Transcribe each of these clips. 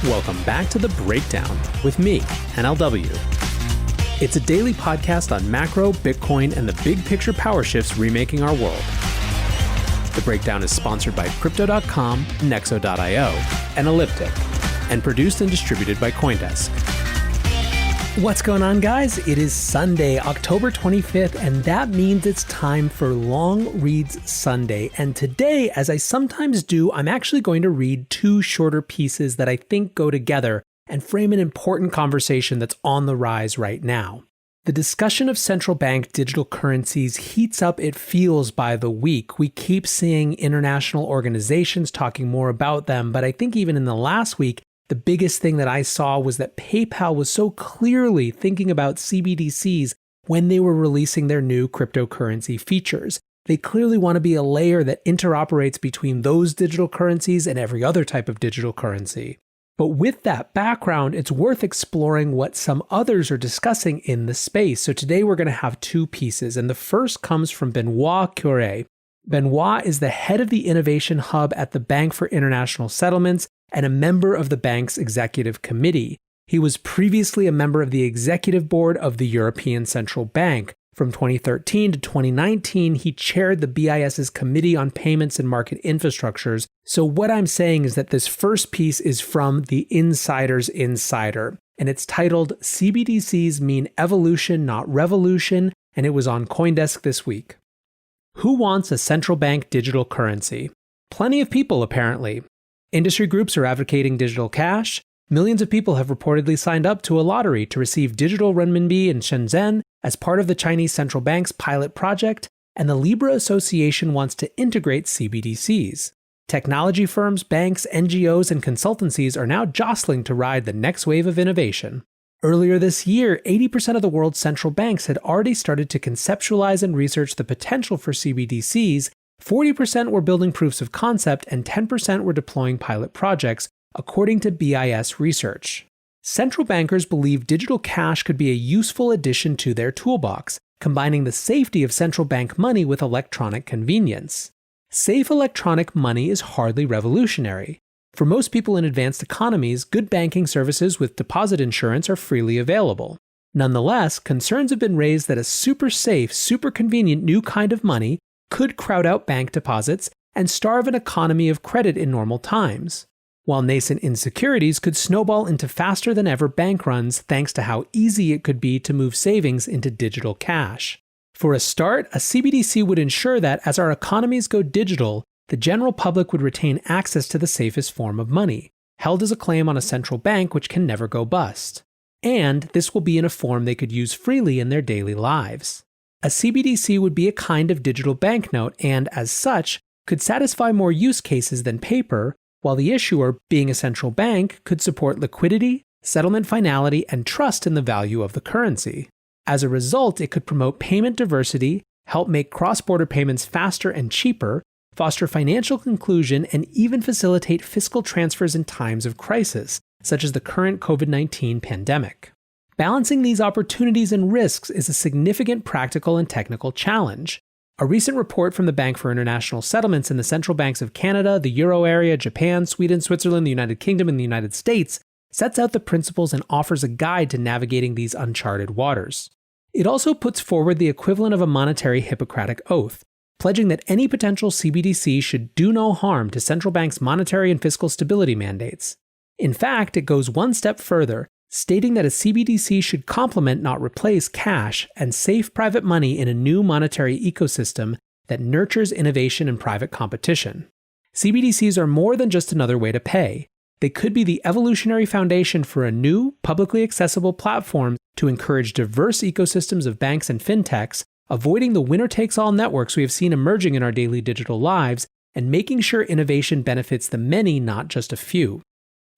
Welcome back to The Breakdown with me, NLW. It's a daily podcast on macro, Bitcoin, and the big picture power shifts remaking our world. The Breakdown is sponsored by Crypto.com, Nexo.io, and Elliptic, and produced and distributed by CoinDesk. What's going on, guys? It is Sunday, October 25th, and that means it's time for Long Reads Sunday. And today, as I sometimes do, I'm actually going to read two shorter pieces that I think go together and frame an important conversation that's on the rise right now. The discussion of central bank digital currencies heats up, it feels, by the week. We keep seeing international organizations talking more about them, but I think even in the last week, the biggest thing that I saw was that PayPal was so clearly thinking about CBDCs when they were releasing their new cryptocurrency features. They clearly want to be a layer that interoperates between those digital currencies and every other type of digital currency. But with that background, it's worth exploring what some others are discussing in the space. So today we're going to have two pieces, and the first comes from Benoit Coeure. Benoit is the head of the Innovation Hub at the Bank for International Settlements and a member of the bank's executive committee. He was previously a member of the executive board of the European Central Bank. From 2013 to 2019, he chaired the BIS's Committee on Payments and Market Infrastructures. So what I'm saying is that this first piece is from the Insider's Insider, and it's titled CBDCs Mean Evolution, Not Revolution, and it was on CoinDesk this week. Who wants a central bank digital currency? Plenty of people, apparently. Industry groups are advocating digital cash. Millions of people have reportedly signed up to a lottery to receive digital renminbi in Shenzhen as part of the Chinese central bank's pilot project, and the Libra Association wants to integrate CBDCs. Technology firms, banks, NGOs, and consultancies are now jostling to ride the next wave of innovation. Earlier this year, 80% of the world's central banks had already started to conceptualize and research the potential for CBDCs. 40% were building proofs of concept, and 10% were deploying pilot projects, according to BIS research. Central bankers believe digital cash could be a useful addition to their toolbox, combining the safety of central bank money with electronic convenience. Safe electronic money is hardly revolutionary. For most people in advanced economies, good banking services with deposit insurance are freely available. Nonetheless, concerns have been raised that a super safe, super convenient new kind of money could crowd out bank deposits and starve an economy of credit in normal times, while nascent insecurities could snowball into faster than ever bank runs thanks to how easy it could be to move savings into digital cash. For a start, a CBDC would ensure that as our economies go digital, the general public would retain access to the safest form of money, held as a claim on a central bank which can never go bust. And this will be in a form they could use freely in their daily lives. A CBDC would be a kind of digital banknote and, as such, could satisfy more use cases than paper, while the issuer, being a central bank, could support liquidity, settlement finality, and trust in the value of the currency. As a result, it could promote payment diversity, help make cross-border payments faster and cheaper, foster financial inclusion, and even facilitate fiscal transfers in times of crisis, such as the current COVID-19 pandemic. Balancing these opportunities and risks is a significant practical and technical challenge. A recent report from the Bank for International Settlements and the central banks of Canada, the Euro area, Japan, Sweden, Switzerland, the United Kingdom, and the United States sets out the principles and offers a guide to navigating these uncharted waters. It also puts forward the equivalent of a monetary Hippocratic oath, pledging that any potential CBDC should do no harm to central banks' monetary and fiscal stability mandates. In fact, it goes one step further, stating that a CBDC should complement, not replace, cash and safe private money in a new monetary ecosystem that nurtures innovation and private competition. CBDCs are more than just another way to pay. They could be the evolutionary foundation for a new, publicly accessible platform to encourage diverse ecosystems of banks and fintechs, avoiding the winner-takes-all networks we have seen emerging in our daily digital lives, and making sure innovation benefits the many, not just a few.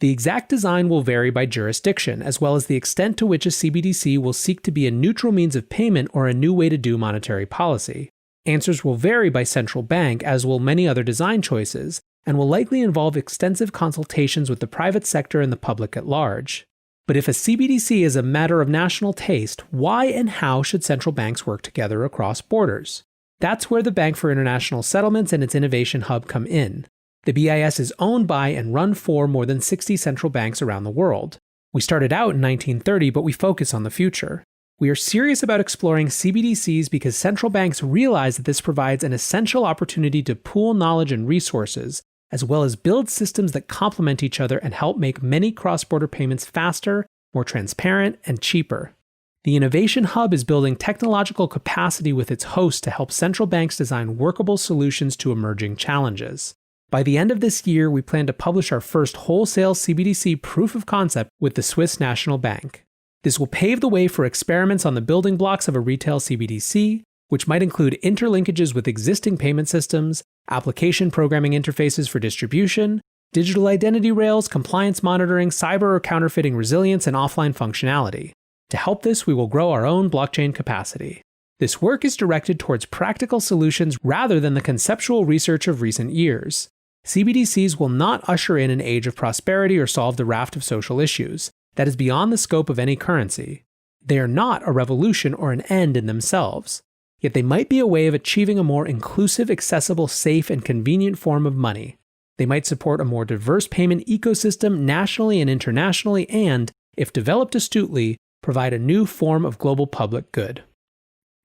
The exact design will vary by jurisdiction, as well as the extent to which a CBDC will seek to be a neutral means of payment or a new way to do monetary policy. Answers will vary by central bank, as will many other design choices, and will likely involve extensive consultations with the private sector and the public at large. But if a CBDC is a matter of national taste, why and how should central banks work together across borders? That's where the Bank for International Settlements and its Innovation Hub come in. The BIS is owned by and run for more than 60 central banks around the world. We started out in 1930, but we focus on the future. We are serious about exploring CBDCs because central banks realize that this provides an essential opportunity to pool knowledge and resources, as well as build systems that complement each other and help make many cross-border payments faster, more transparent, and cheaper. The Innovation Hub is building technological capacity with its host to help central banks design workable solutions to emerging challenges. By the end of this year, we plan to publish our first wholesale CBDC proof of concept with the Swiss National Bank. This will pave the way for experiments on the building blocks of a retail CBDC, which might include interlinkages with existing payment systems, application programming interfaces for distribution, digital identity rails, compliance monitoring, cyber or counterfeiting resilience, and offline functionality. To help this, we will grow our own blockchain capacity. This work is directed towards practical solutions rather than the conceptual research of recent years. CBDCs will not usher in an age of prosperity or solve the raft of social issues. That is beyond the scope of any currency. They are not a revolution or an end in themselves. Yet they might be a way of achieving a more inclusive, accessible, safe, and convenient form of money. They might support a more diverse payment ecosystem nationally and internationally and, if developed astutely, provide a new form of global public good.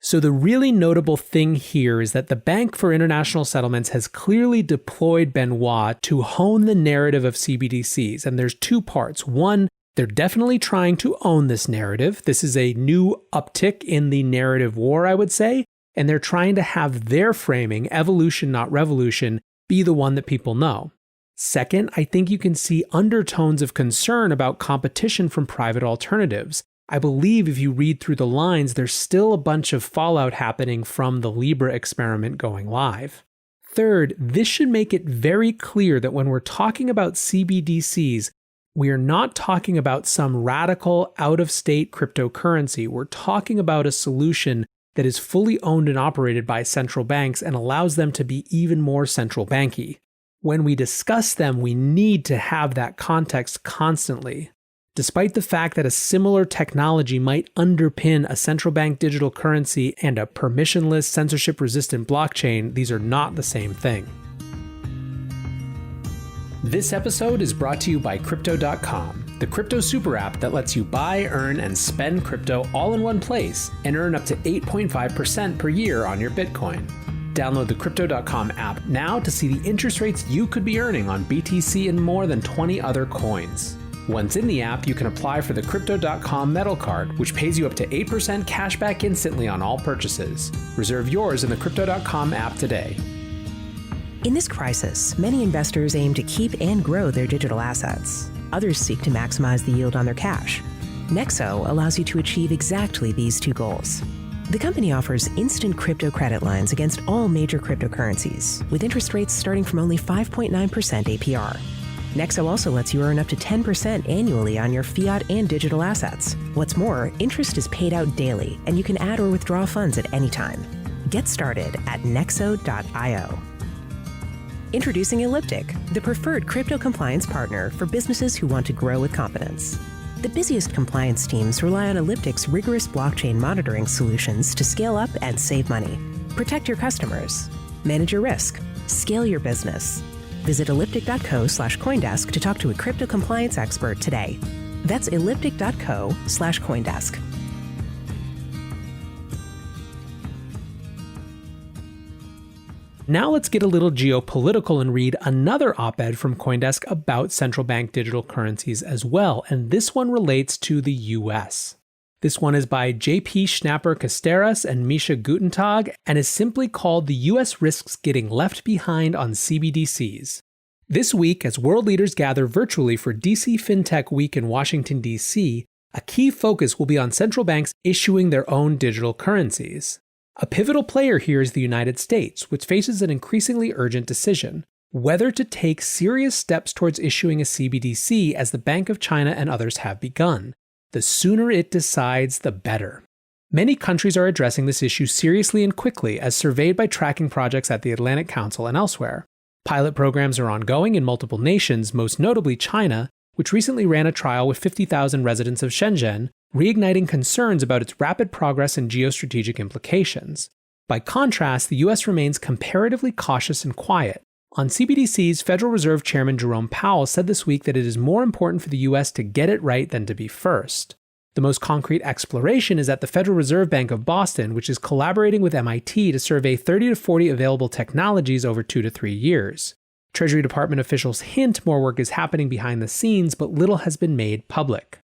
So the really notable thing here is that the Bank for International Settlements has clearly deployed Benoit to hone the narrative of CBDCs, and there's two parts. One, they're definitely trying to own this narrative. This is a new uptick in the narrative war, I would say, and they're trying to have their framing, evolution not revolution, be the one that people know. Second, I think you can see undertones of concern about competition from private alternatives. I believe if you read through the lines, there's still a bunch of fallout happening from the Libra experiment going live. Third, this should make it very clear that when we're talking about CBDCs, we are not talking about some radical out-of-state cryptocurrency. We're talking about a solution that is fully owned and operated by central banks and allows them to be even more central banky. When we discuss them, we need to have that context constantly. Despite the fact that a similar technology might underpin a central bank digital currency and a permissionless, censorship-resistant blockchain, these are not the same thing. This episode is brought to you by Crypto.com, the crypto super app that lets you buy, earn, and spend crypto all in one place and earn up to 8.5% per year on your Bitcoin. Download the Crypto.com app now to see the interest rates you could be earning on BTC and more than 20 other coins. Once in the app, you can apply for the Crypto.com Metal Card, which pays you up to 8% cash back instantly on all purchases. Reserve yours in the Crypto.com app today. In this crisis, many investors aim to keep and grow their digital assets. Others seek to maximize the yield on their cash. Nexo allows you to achieve exactly these two goals. The company offers instant crypto credit lines against all major cryptocurrencies, with interest rates starting from only 5.9% APR. Nexo also lets you earn up to 10% annually on your fiat and digital assets. What's more, interest is paid out daily, and you can add or withdraw funds at any time. Get started at nexo.io. Introducing Elliptic, the preferred crypto compliance partner for businesses who want to grow with confidence. The busiest compliance teams rely on Elliptic's rigorous blockchain monitoring solutions to scale up and save money. Protect your customers. Manage your risk. Scale your business. Visit elliptic.co/CoinDesk to talk to a crypto compliance expert today. That's elliptic.co/CoinDesk. Now let's get a little geopolitical and read another op-ed from CoinDesk about central bank digital currencies as well, and this one relates to the US. This one is by JP Schnapper-Casteras and Misha Guttentag, and is simply called "The US Risks Getting Left Behind on CBDCs." This week, as world leaders gather virtually for DC FinTech Week in Washington, D.C., a key focus will be on central banks issuing their own digital currencies. A pivotal player here is the United States, which faces an increasingly urgent decision: whether to take serious steps towards issuing a CBDC as the Bank of China and others have begun. The sooner it decides, the better. Many countries are addressing this issue seriously and quickly, as surveyed by tracking projects at the Atlantic Council and elsewhere. Pilot programs are ongoing in multiple nations, most notably China, which recently ran a trial with 50,000 residents of Shenzhen, reigniting concerns about its rapid progress and geostrategic implications. By contrast, the US remains comparatively cautious and quiet, On CBDCs, Federal Reserve Chairman Jerome Powell said this week that it is more important for the US to get it right than to be first. The most concrete exploration is at the Federal Reserve Bank of Boston, which is collaborating with MIT to survey 30 to 40 available technologies over 2 to 3 years. Treasury Department officials hint more work is happening behind the scenes, but little has been made public.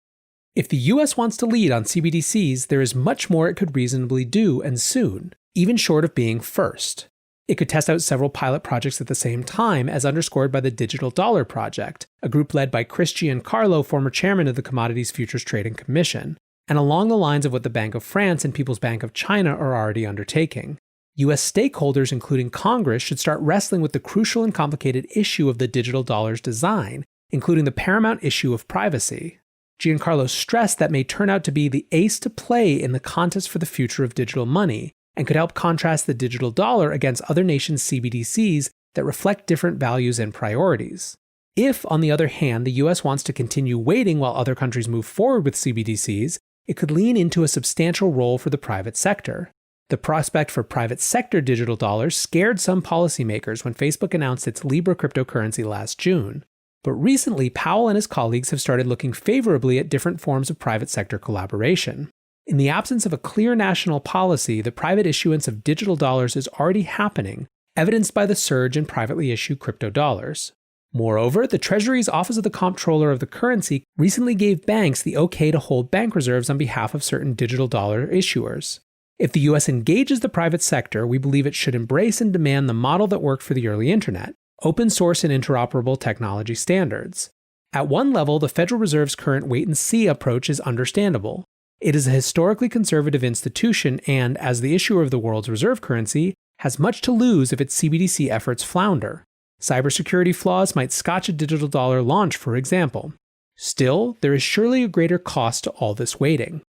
If the US wants to lead on CBDCs, there is much more it could reasonably do, and soon, even short of being first. It could test out several pilot projects at the same time, as underscored by the Digital Dollar Project, a group led by Chris Giancarlo, former chairman of the Commodities Futures Trading Commission, and along the lines of what the Bank of France and People's Bank of China are already undertaking. US stakeholders, including Congress, should start wrestling with the crucial and complicated issue of the digital dollar's design, including the paramount issue of privacy. Giancarlo stressed that may turn out to be the ace to play in the contest for the future of digital money, and could help contrast the digital dollar against other nations' CBDCs that reflect different values and priorities. If, on the other hand, the US wants to continue waiting while other countries move forward with CBDCs, it could lean into a substantial role for the private sector. The prospect for private sector digital dollars scared some policymakers when Facebook announced its Libra cryptocurrency last June. But recently, Powell and his colleagues have started looking favorably at different forms of private sector collaboration. In the absence of a clear national policy, the private issuance of digital dollars is already happening, evidenced by the surge in privately issued crypto dollars. Moreover, the Treasury's Office of the Comptroller of the Currency recently gave banks the okay to hold bank reserves on behalf of certain digital dollar issuers. If the US engages the private sector, we believe it should embrace and demand the model that worked for the early internet: open source and interoperable technology standards. At one level, the Federal Reserve's current wait-and-see approach is understandable. It is a historically conservative institution and, as the issuer of the world's reserve currency, has much to lose if its CBDC efforts flounder. Cybersecurity flaws might scotch a digital dollar launch, for example. Still, there is surely a greater cost to all this waiting.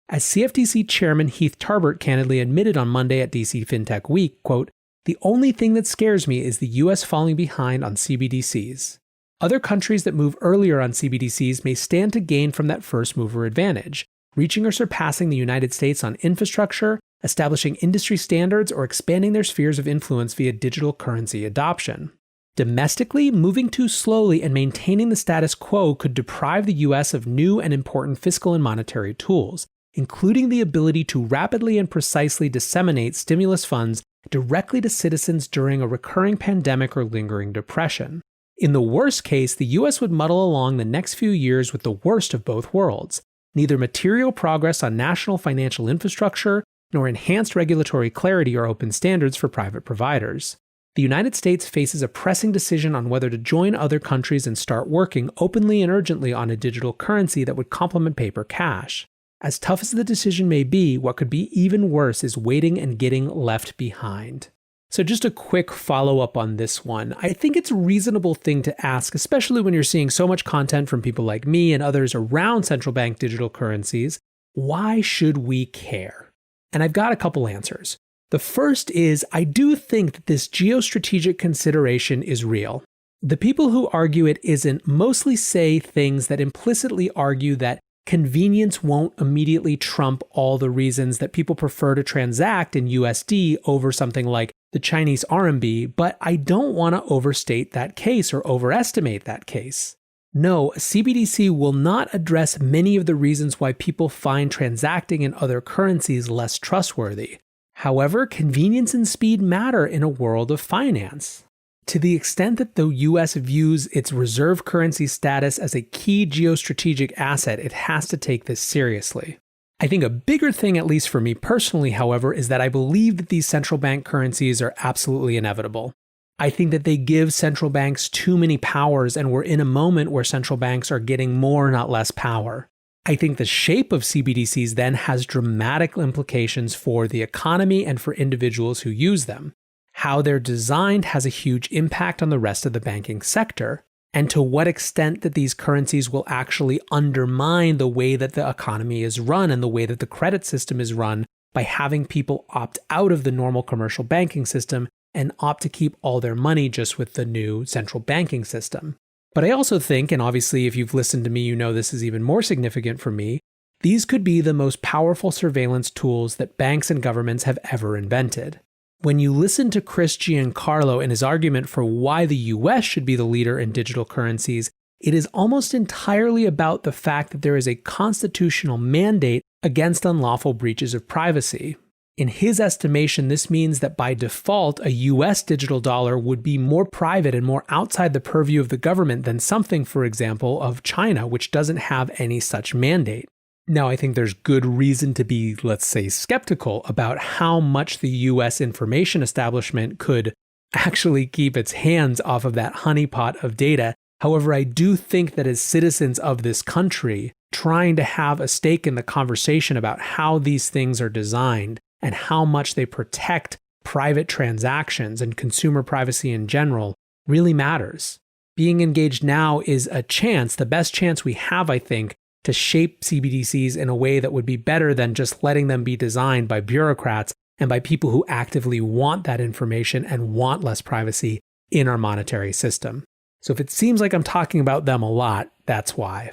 As CFTC Chairman Heath Tarbert candidly admitted on Monday at DC FinTech Week, quote, "The only thing that scares me is the US falling behind on CBDCs. Other countries that move earlier on CBDCs may stand to gain from that first mover advantage, reaching or surpassing the United States on infrastructure, establishing industry standards, or expanding their spheres of influence via digital currency adoption. Domestically, moving too slowly and maintaining the status quo could deprive the US of new and important fiscal and monetary tools, including the ability to rapidly and precisely disseminate stimulus funds directly to citizens during a recurring pandemic or lingering depression. In the worst case, the US would muddle along the next few years with the worst of both worlds: neither material progress on national financial infrastructure, nor enhanced regulatory clarity or open standards for private providers. The United States faces a pressing decision on whether to join other countries and start working openly and urgently on a digital currency that would complement paper cash. As tough as the decision may be, what could be even worse is waiting and getting left behind. So just a quick follow-up on this one. I think it's a reasonable thing to ask, especially when you're seeing so much content from people like me and others around central bank digital currencies. Why should we care? And I've got a couple answers. The first is, I do think that this geostrategic consideration is real. The people who argue it isn't mostly say things that implicitly argue that convenience won't immediately trump all the reasons that people prefer to transact in USD over something like the Chinese RMB, but I don't want to overstate that case or overestimate that case. No, a CBDC will not address many of the reasons why people find transacting in other currencies less trustworthy. However, convenience and speed matter in a world of finance. To the extent that the US views its reserve currency status as a key geostrategic asset, it has to take this seriously. I think a bigger thing, at least for me personally, however, is that I believe that these central bank currencies are absolutely inevitable. I think that they give central banks too many powers, and we're in a moment where central banks are getting more, not less power. I think the shape of CBDCs then has dramatic implications for the economy and for individuals who use them. How they're designed has a huge impact on the rest of the banking sector, and to what extent that these currencies will actually undermine the way that the economy is run and the way that the credit system is run by having people opt out of the normal commercial banking system and opt to keep all their money just with the new central banking system. But I also think, and obviously if you've listened to me, you know this is even more significant for me, these could be the most powerful surveillance tools that banks and governments have ever invented. When you listen to Chris Giancarlo in his argument for why the US should be the leader in digital currencies, it is almost entirely about the fact that there is a constitutional mandate against unlawful breaches of privacy. In his estimation, this means that by default, a US digital dollar would be more private and more outside the purview of the government than something, for example, of China, which doesn't have any such mandate. Now, I think there's good reason to be, let's say, skeptical about how much the US information establishment could actually keep its hands off of that honeypot of data. However, I do think that as citizens of this country, trying to have a stake in the conversation about how these things are designed and how much they protect private transactions and consumer privacy in general really matters. Being engaged now is a chance, the best chance we have, I think, to shape CBDCs in a way that would be better than just letting them be designed by bureaucrats and by people who actively want that information and want less privacy in our monetary system. So if it seems like I'm talking about them a lot, that's why.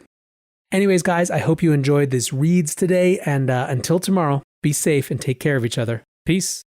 Anyways, guys, I hope you enjoyed this reads today, and until tomorrow, be safe and take care of each other. Peace.